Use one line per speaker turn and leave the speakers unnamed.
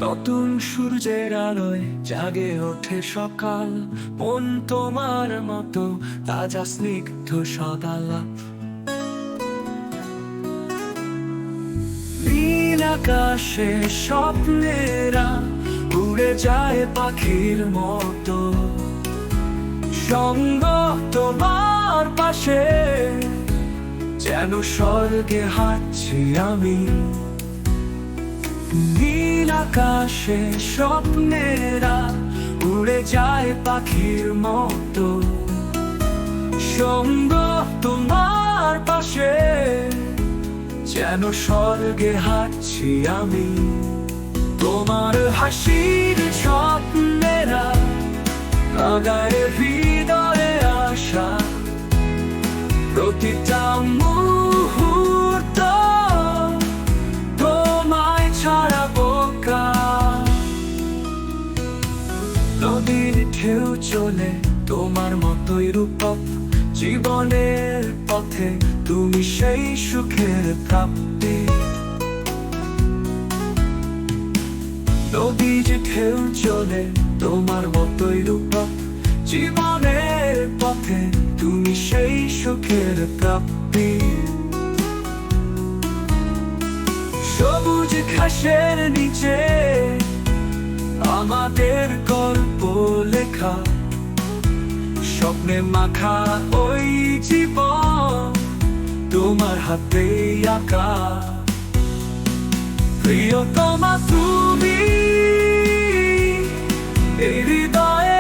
নতুন সূর্যের আলোয় জাগে ওঠে সকাল, মন তোমার মতো তাজা স্নিগ্ধ সদালাপ। নীল আকাশে স্বপ্নেরা উড়ে যায় পাখির মতো, সঙ্গ তোমার পাশে যেন স্বর্গে হাঁটছি আমি। নীল আকাশে স্বপ্নেরা উড়ে যায় পাখির মতো, সঙ্গ তোমার পাশে যেন স্বর্গে হাঁটছি আমি। তোমার হাসির স্বপ্নেরা লাগায় হৃদয়ে আশা, প্রতিটা মুহূর্ত তোমায় ছাড়া বোকা। নদীর ঢেউ চলে তোমার মতোই রূপক, জীবনের পথে তুমি সেই সুখের প্রাপ্তি। নদীর ঢেউ চলে তোমার মতোই রূপক, জীবনের পথে তুমি সেই সুখের প্রাপ্তি। সবুজ ঘাসের নিচে আমাদের গল্প লেখা, স্বপ্নে মাখা ওই জীবন তোমার হাতে আঁকা। প্রিয়তমা তুমি এই হৃদয়ে